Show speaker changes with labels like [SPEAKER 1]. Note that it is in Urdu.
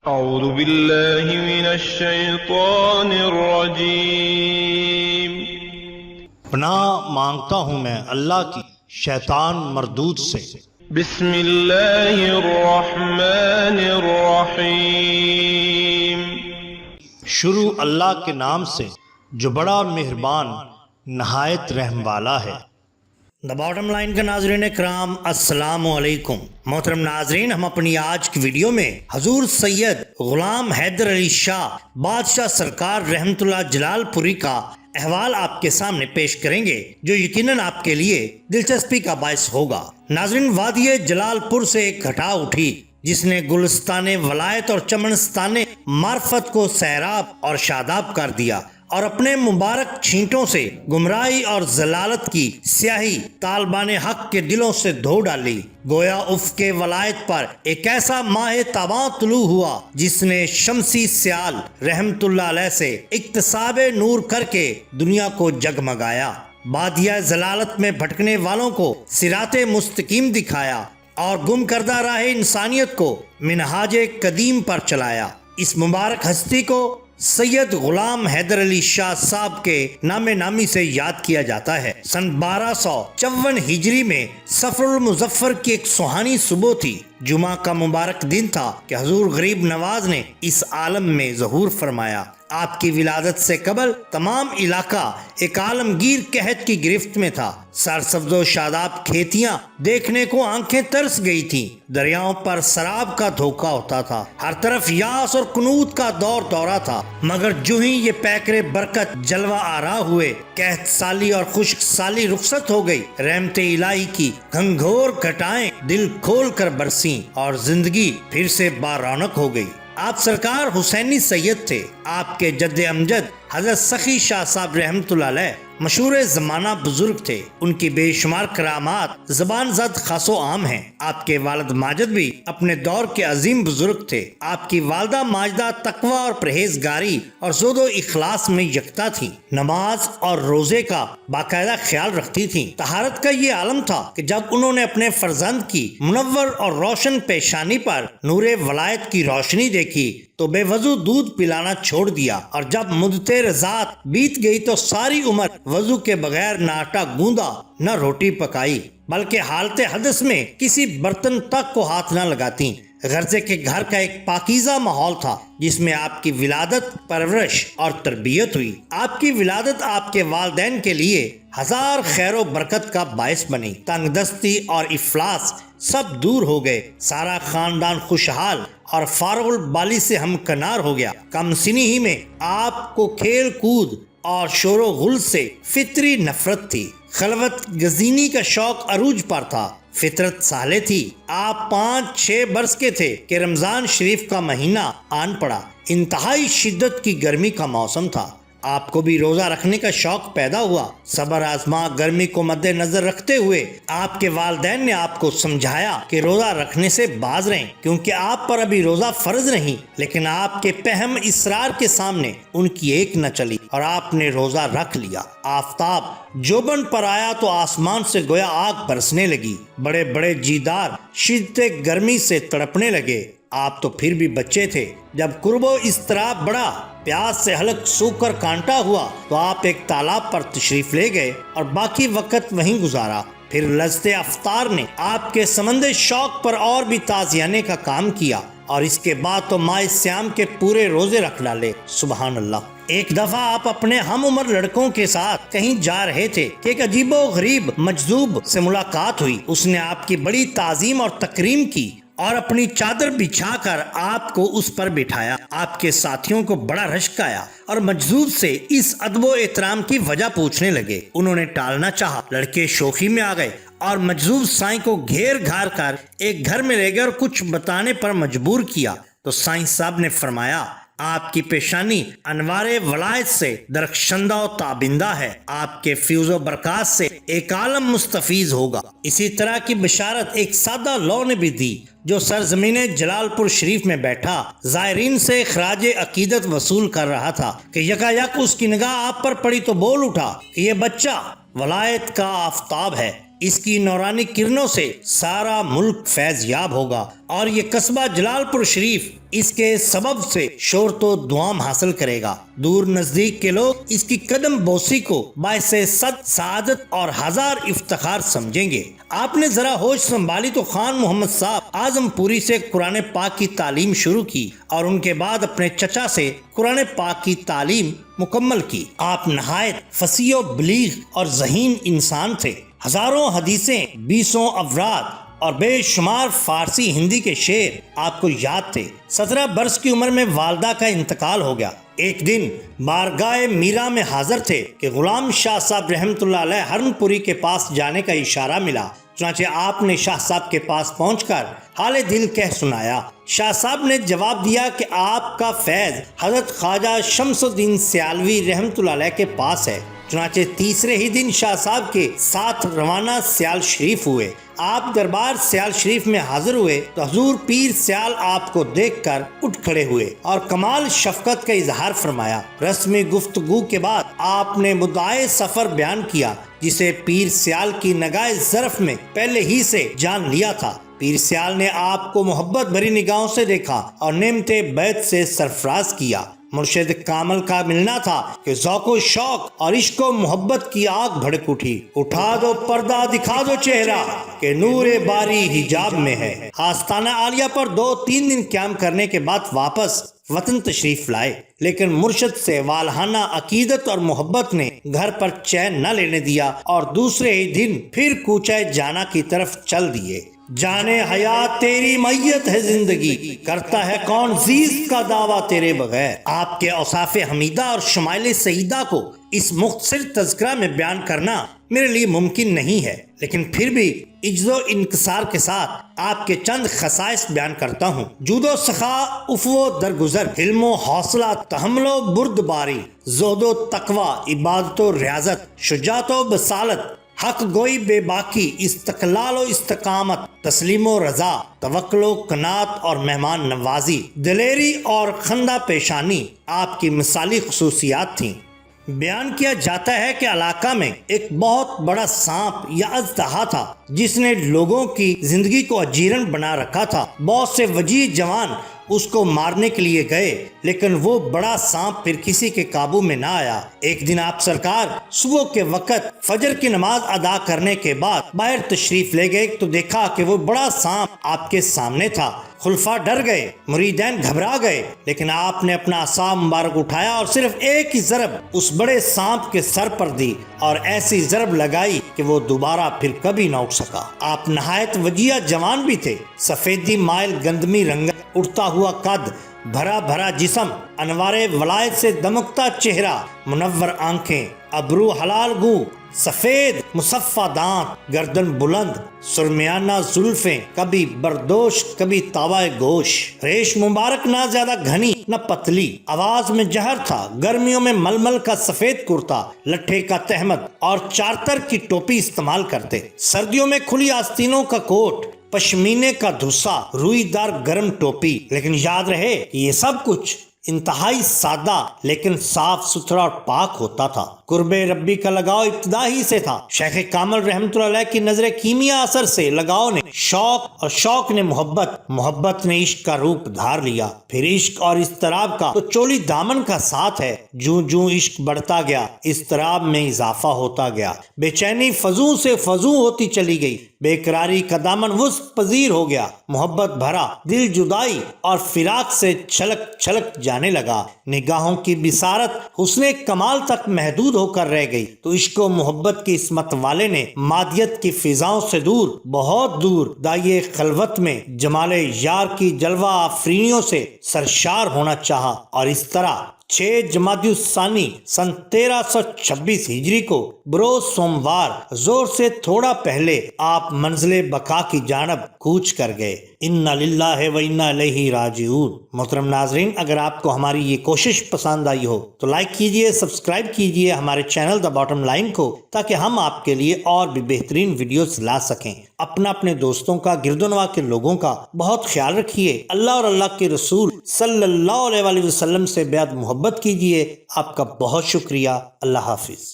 [SPEAKER 1] اعوذ باللہ من الشیطان الرجیم۔
[SPEAKER 2] پناہ مانگتا ہوں میں اللہ کی شیطان مردود سے۔
[SPEAKER 1] بسم اللہ الرحمن الرحیم۔
[SPEAKER 2] شروع اللہ کے نام سے جو بڑا مہربان نہایت رحم والا ہے۔ دا باٹم لائن کا ناظرین کرام السلام علیکم۔ محترم ناظرین، ہم اپنی آج کی ویڈیو میں حضور سید غلام حیدر علی شاہ بادشاہ سرکار رحمت اللہ جلال پوری کا احوال آپ کے سامنے پیش کریں گے، جو یقیناً آپ کے لیے دلچسپی کا باعث ہوگا۔ ناظرین، وادی جلال پور سے ایک گھٹا اٹھی جس نے گلستان ولایت اور چمنستان معرفت کو سیراب اور شاداب کر دیا اور اپنے مبارک چھینٹوں سے گمراہی اور ضلالت کی سیاہی طالبان حق کے دلوں سے دھو ڈالی۔ گویا افق ولایت پر ایک ایسا ماہ تاباں طلوع ہوا جس نے شمسی سیال رحمت اللہ علیہ سے اکتساب نور کر کے دنیا کو جگمگایا، بادیہ ضلالت میں بھٹکنے والوں کو صراط مستقیم دکھایا اور گم کردہ راہ انسانیت کو منہاج قدیم پر چلایا۔ اس مبارک ہستی کو سید غلام حیدر علی شاہ صاحب کے نام نامی سے یاد کیا جاتا ہے۔ سن 1254 ہجری میں صفر المظفر کی ایک سہانی صبح تھی۔ جمعہ کا مبارک دن تھا کہ حضور غریب نواز نے اس عالم میں ظہور فرمایا۔ آپ کی ولادت سے قبل تمام علاقہ ایک عالمگیر قحط کی گرفت میں تھا۔ سرسبز و شاداب کھیتیاں دیکھنے کو آنکھیں ترس گئی تھیں، دریاؤں پر سراب کا دھوکا ہوتا تھا، ہر طرف یاس اور قنوط کا دورہ تھا۔ مگر جو ہی یہ پیکر برکت جلوہ آرا ہوئے، قحط سالی اور خشک سالی رخصت ہو گئی، رحمت الہی کی گھنگھور گھٹائیں دل کھول کر برسیں اور زندگی پھر سے بارونق ہو گئی۔ آپ سرکار حسینی سید تھے۔ آپ کے جد امجد حضرت سخی شاہ صاحب رحمت اللہ علیہ مشہور زمانہ بزرگ تھے۔ ان کی بے شمار کرامات زبان زد خاص و عام ہیں۔ آپ کے والد ماجد بھی اپنے دور کے عظیم بزرگ تھے۔ آپ کی والدہ ماجدہ تقوی اور پرہیزگاری اور زہد و اخلاص میں یکتا تھی، نماز اور روزے کا باقاعدہ خیال رکھتی تھیں۔ طہارت کا یہ عالم تھا کہ جب انہوں نے اپنے فرزند کی منور اور روشن پیشانی پر نور ولایت کی روشنی دیکھی تو بے وضو دودھ پلانا چھوڑ دیا، اور جب مدت رضاعت بیت گئی تو ساری عمر وضو کے بغیر نہ آٹا گوندا نہ روٹی پکائی، بلکہ حالت حدث میں کسی برتن تک کو ہاتھ نہ لگاتی۔ غرضے کے گھر کا ایک پاکیزہ ماحول تھا جس میں آپ کی ولادت، پرورش اور تربیت ہوئی۔ آپ کی ولادت آپ کے والدین کے لیے ہزار خیر و برکت کا باعث بنی۔ تنگ دستی اور افلاس سب دور ہو گئے، سارا خاندان خوشحال اور فارغ البالی سے ہمکنار ہو گیا۔ کم سنی ہی میں آپ کو کھیل کود اور شور و غل سے فطری نفرت تھی، خلوت گزینی کا شوق عروج پر تھا، فطرت صالح تھی۔ آپ 5-6 برس کے تھے کہ رمضان شریف کا مہینہ آن پڑا۔ انتہائی شدت کی گرمی کا موسم تھا۔ آپ کو بھی روزہ رکھنے کا شوق پیدا ہوا۔ صبر آزما گرمی کو مد نظر رکھتے ہوئے آپ کے والدین نے آپ کو سمجھایا کہ روزہ رکھنے سے باز رہیں، کیونکہ آپ پر ابھی روزہ فرض نہیں، لیکن آپ کے پہم اصرار کے سامنے ان کی ایک نہ چلی اور آپ نے روزہ رکھ لیا۔ آفتاب جوبن پر آیا تو آسمان سے گویا آگ برسنے لگی، بڑے بڑے جیدار شدت گرمی سے تڑپنے لگے۔ آپ تو پھر بھی بچے تھے۔ جب قرب و اضطراب بڑھا، پیاس سے حلق سوکھ کر کانٹا ہوا تو آپ ایک تالاب پر تشریف لے گئے اور باقی وقت وہیں گزارا۔ پھر لذت افطار نے آپ کے سمندر شوق پر اور بھی تازیانے کا کام کیا، اور اس کے بعد تو ماہ سیام کے پورے روزے رکھ ڈالے۔ سبحان اللہ۔ ایک دفعہ آپ اپنے ہم عمر لڑکوں کے ساتھ کہیں جا رہے تھے کہ ایک عجیب و غریب مجذوب سے ملاقات ہوئی۔ اس نے آپ کی بڑی تعظیم اور تکریم کی اور اپنی چادر بچھا کر آپ کو اس پر بٹھایا۔ آپ کے ساتھیوں کو بڑا رشک آیا اور مجذوب سے اس ادب و احترام کی وجہ پوچھنے لگے۔ انہوں نے ٹالنا چاہا، لڑکے شوخی میں آ گئے اور مجذوب سائیں کو گھیر گھار کر ایک گھر میں لے گئے اور کچھ بتانے پر مجبور کیا۔ تو سائیں صاحب نے فرمایا، آپ کی پیشانی انوار ولایت سے درخشندہ و تابندہ ہے، آپ کے فیوز و برکات سے ایک عالم مستفیض ہوگا۔ اسی طرح کی بشارت ایک سادہ لو نے بھی دی جو سرزمین جلال پور شریف میں بیٹھا زائرین سے خراج عقیدت وصول کر رہا تھا کہ یکایک اس کی نگاہ آپ پر پڑی تو بول اٹھا کہ یہ بچہ ولایت کا آفتاب ہے، اس کی نورانی کرنوں سے سارا ملک فیض یاب ہوگا اور یہ قصبہ جلال پور شریف اس کے سبب سے شہرت و دوام حاصل کرے گا۔ دور نزدیک کے لوگ اس کی قدم بوسی کو باعث صد سعادت اور ہزار افتخار سمجھیں گے۔ آپ نے ذرا ہوش سنبھالی تو خان محمد صاحب اعظم پوری سے قرآن پاک کی تعلیم شروع کی اور ان کے بعد اپنے چچا سے قرآن پاک کی تعلیم مکمل کی۔ آپ نہایت فصیح و بلیغ اور ذہین انسان تھے۔ ہزاروں حدیثیں، 20 اوراد اور بے شمار فارسی ہندی کے شعر آپ کو یاد تھے۔ 17 برس کی عمر میں والدہ کا انتقال ہو گیا۔ ایک دن بارگاہ میرا میں حاضر تھے کہ غلام شاہ صاحب رحمۃ اللہ علیہ ہرن پوری کے پاس جانے کا اشارہ ملا۔ چنانچہ آپ نے شاہ صاحب کے پاس پہنچ کر حال دل کہہ سنایا۔ شاہ صاحب نے جواب دیا کہ آپ کا فیض حضرت خواجہ شمس الدین سیالوی رحمۃ اللہ علیہ کے پاس ہے۔ چنانچہ تیسرے ہی دن شاہ صاحب کے ساتھ روانہ سیال شریف ہوئے۔ آپ دربار سیال شریف میں حاضر ہوئے تو حضور پیر سیال آپ کو دیکھ کر اٹھ کھڑے ہوئے اور کمال شفقت کا اظہار فرمایا۔ رسمی گفتگو کے بعد آپ نے مدعائے سفر بیان کیا جسے پیر سیال کی نگاہ ظرف میں پہلے ہی سے جان لیا تھا۔ پیر سیال نے آپ کو محبت بھری نگاہوں سے دیکھا اور نعمت بیت سے سرفراز کیا۔ مرشد کامل کا ملنا تھا کہ ذوق و شوق اور عشق و محبت کی آگ بھڑک اٹھی۔ اٹھا دو پردہ، دکھا دو چہرہ کہ نور باری حجاب میں ہے۔ آستانہ عالیہ پر 2-3 دن قیام کرنے کے بعد واپس وطن تشریف لائے، لیکن مرشد سے والہانہ عقیدت اور محبت نے گھر پر چین نہ لینے دیا اور دوسرے ہی دن پھر کوچہ جانا کی طرف چل دیے۔ جانے حیات تیری میت ہے زندگی، کرتا ہے کون زیست کا دعویٰ تیرے بغیر۔ آپ کے اوصاف حمیدہ اور شمائل سیدہ کو اس مختصر تذکرہ میں بیان کرنا میرے لیے ممکن نہیں ہے، لیکن پھر بھی عجز و انکسار کے ساتھ آپ کے چند خصائص بیان کرتا ہوں۔ جود و سخا، عفو و درگزر، حلم و حوصلہ، تحمل و بردباری، زہد و تقوی، عبادت و ریاضت، شجاعت و بصالت، حق گوئی بے باکی، استقلال و استقامت، تسلیم و رضا، توکل و قناعت اور مہمان نوازی، دلیری اور خندہ پیشانی آپ کی مثالی خصوصیات تھیں۔ بیان کیا جاتا ہے کہ علاقہ میں ایک بہت بڑا سانپ یا اژدہا تھا جس نے لوگوں کی زندگی کو اجیرن بنا رکھا تھا۔ بہت سے وجیح جوان اس کو مارنے کے لیے گئے، لیکن وہ بڑا سانپ پھر کسی کے قابو میں نہ آیا۔ ایک دن آپ سرکار صبح کے وقت فجر کی نماز ادا کرنے کے بعد باہر تشریف لے گئے تو دیکھا کہ وہ بڑا سانپ آپ کے سامنے تھا۔ خلفاء ڈر گئے، مریدین گھبرا گئے، لیکن آپ نے اپنا عصا مبارک اٹھایا اور صرف ایک ہی ضرب اس بڑے سانپ کے سر پر دی اور ایسی ضرب لگائی کہ وہ دوبارہ پھر کبھی نہ اٹھ سکا۔ آپ نہایت وجیح جوان بھی تھے، سفیدی مائل گندمی رنگت، اٹھتا ہوا قد، بھرا بھرا جسم، انوار ولایت سے دمکتا چہرہ، منور آنکھیں، ابرو حلال گو، سفید مصفہ دانت، گردن بلند، سرمیانہ زلفیں، کبھی بردوش کبھی تاوا گوش، ریش مبارک نہ زیادہ گھنی نہ پتلی، آواز میں جہر تھا۔ گرمیوں میں ململ کا سفید کرتا، لٹھے کا تہمد اور چارتر کی ٹوپی استعمال کرتے۔ سردیوں میں کھلی آستینوں کا کوٹ، پشمینے کا دھسا، روئی دار گرم ٹوپی۔ لیکن یاد رہے کہ یہ سب کچھ انتہائی سادہ لیکن صاف ستھرا اور پاک ہوتا تھا۔ قرب ربی کا لگاؤ ابتدا ہی سے تھا۔ شیخ کامل رحمۃ اللہ علیہ کی نظر کیمیا اثر سے لگاؤ نے شوق اور شوق نے محبت، محبت نے عشق کا روپ دھار لیا۔ پھر عشق اور اضطراب کا تو چولی دامن کا ساتھ ہے۔ جوں جوں عشق بڑھتا گیا، اضطراب میں اضافہ ہوتا گیا، بے چینی فضو سے فضو ہوتی چلی گئی، بے قراری کا دامن وسط پذیر ہو گیا، محبت بھرا دل جدائی اور فراق سے چھلک چھلک جانے لگا، نگاہوں کی بصارت حسن کمال تک محدود ہو کر رہ گئی تو عشق و محبت کی عصمت والے نے مادیت کی فضاؤں سے دور، بہت دور، دائیں خلوت میں جمال یار کی جلوہ آفرینیوں سے سرشار ہونا چاہا، اور اس طرح 6 جمادی الثانی سن 1326 ہجری کو بروز سوموار زور سے تھوڑا پہلے آپ منزل بقا کی جانب کوچ کر گئے۔ انا للہ و انا الیہ راجعون۔ محترم ناظرین، اگر آپ کو ہماری یہ کوشش پسند آئی ہو تو لائک کیجئے، سبسکرائب کیجئے ہمارے چینل دا باٹم لائن کو، تاکہ ہم آپ کے لیے اور بھی بہترین ویڈیوز لا سکیں۔ اپنے دوستوں کا، گرد و نواح کے لوگوں کا بہت خیال رکھیے۔ اللہ اور اللہ کے رسول صلی اللہ علیہ وسلم سے بیعت محبت کیجئے۔ آپ کا بہت شکریہ۔ اللہ حافظ۔